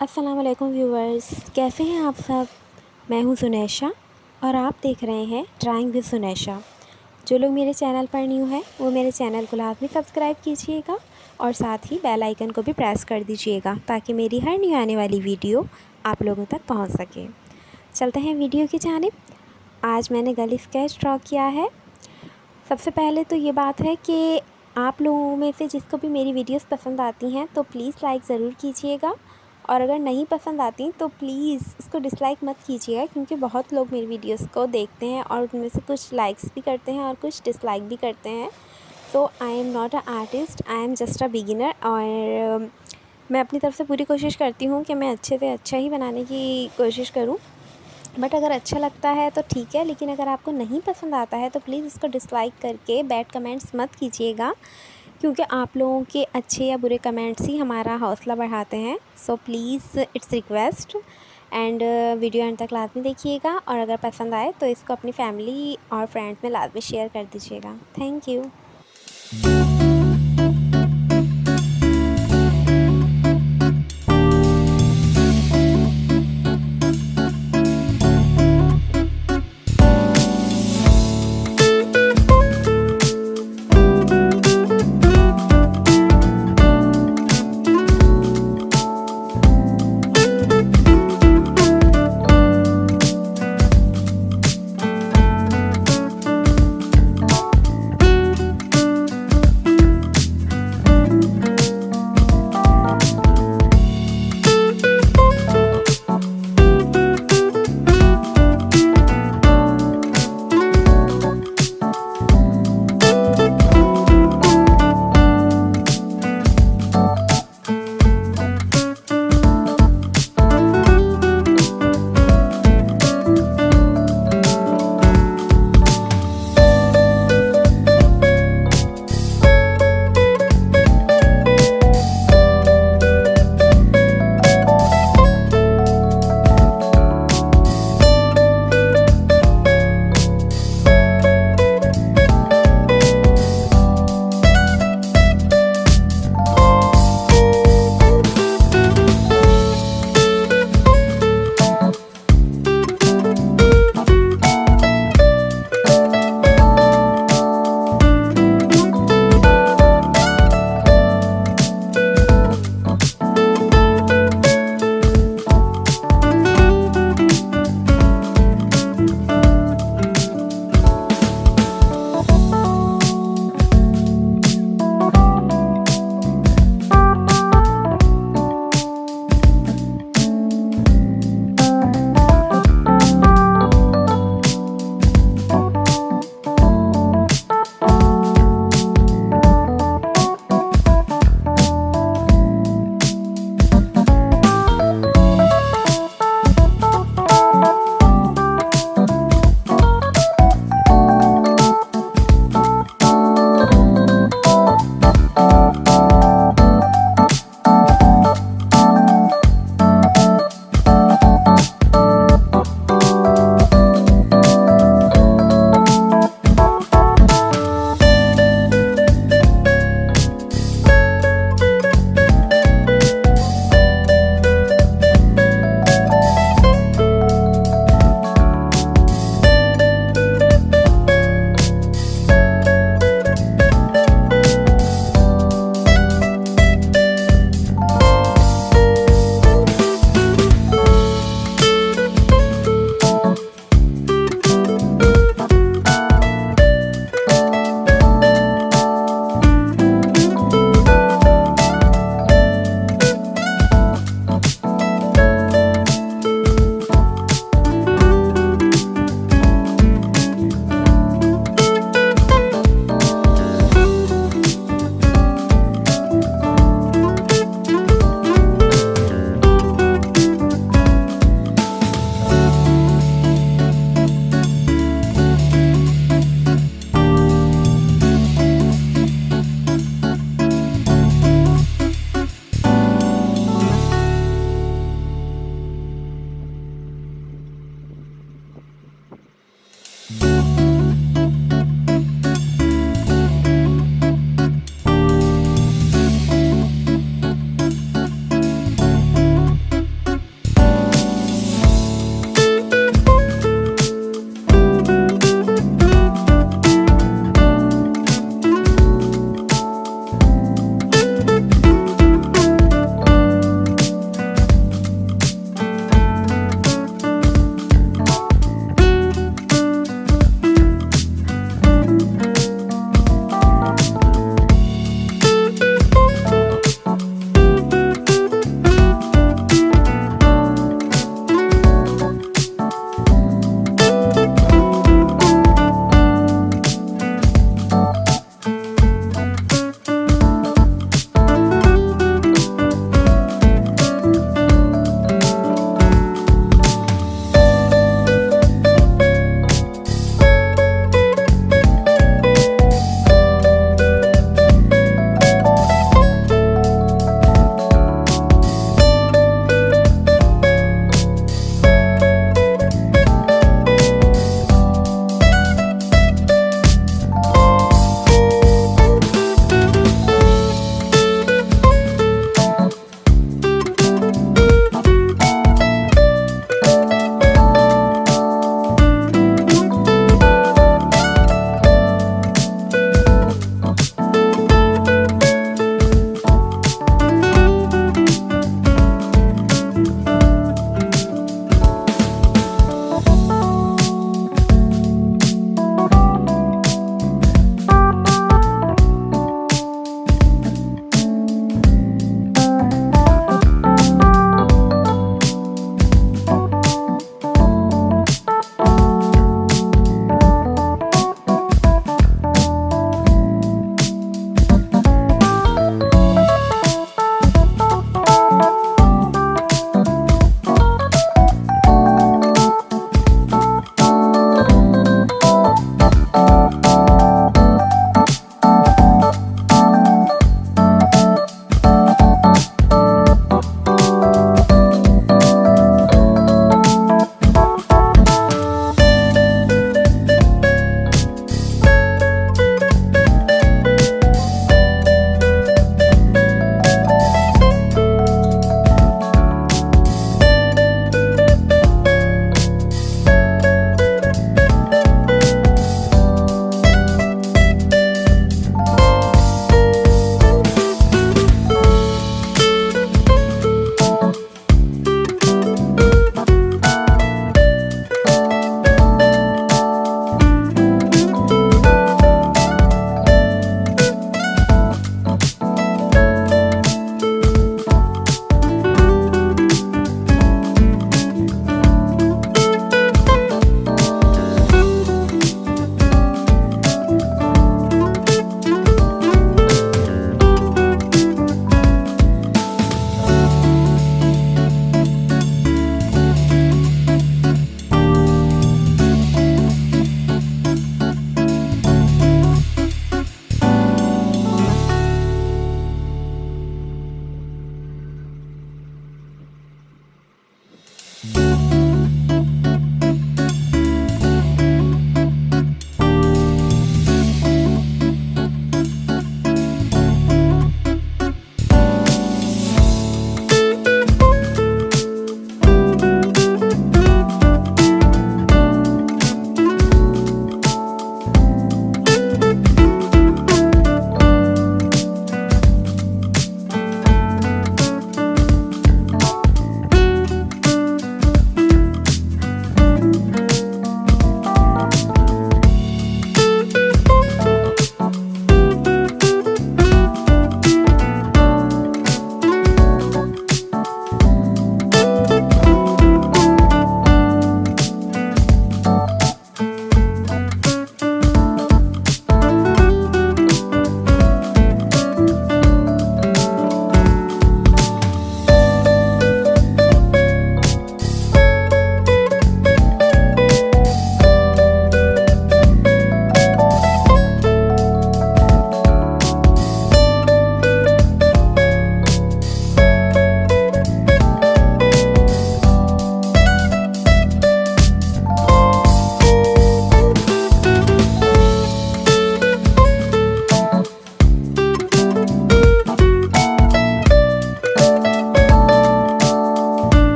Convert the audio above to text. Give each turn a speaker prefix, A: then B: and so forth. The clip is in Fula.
A: अस्सलाम वालेकुम व्यूवर्स, कैसे हैं आप सब। मैं हूं जुनैशा और आप देख रहे हैं ड्राइंग विद जुनैशा। जो लोग मेरे चैनल पर न्यू हैं वो मेरे चैनल को लाजमी सब्सक्राइब कीजिएगा और साथ ही बेल आइकन को भी प्रेस कर दीजिएगा ताकि मेरी हर न्यू आने वाली वीडियो आप लोगों तक पहुंच सके। चलते हैं वीडियो की जानिब। आज मैंने गली स्केच ड्रॉ किया है। सबसे पहले तो ये बात है कि आप लोगों में से जिसको भी मेरी वीडियोस पसंद आती हैं तो प्लीज़ लाइक ज़रूर कीजिएगा, और अगर नहीं पसंद आती तो प्लीज़ इसको डिसलाइक मत कीजिएगा, क्योंकि बहुत लोग मेरी वीडियोस को देखते हैं और उनमें से कुछ लाइक्स भी करते हैं और कुछ डिसलाइक भी करते हैं। So I am not a artist, I am just a beginner. और मैं अपनी तरफ से पूरी कोशिश करती हूँ कि मैं अच्छे से अच्छा ही बनाने की कोशिश करूँ। बट अगर अच्छा लगता है तो ठीक है, लेकिन अगर आपको नहीं पसंद आता है तो प्लीज़ इसको डिसलाइक करके बैड कमेंट्स मत कीजिएगा, क्योंकि आप लोगों के अच्छे या बुरे कमेंट्स ही हमारा हौसला बढ़ाते हैं। So please it's request, and video and तक लाजमी देखिएगा, और अगर पसंद आए तो इसको अपनी फैमिली और फ्रेंड्स में लाजमी शेयर कर दीजिएगा। Thank you.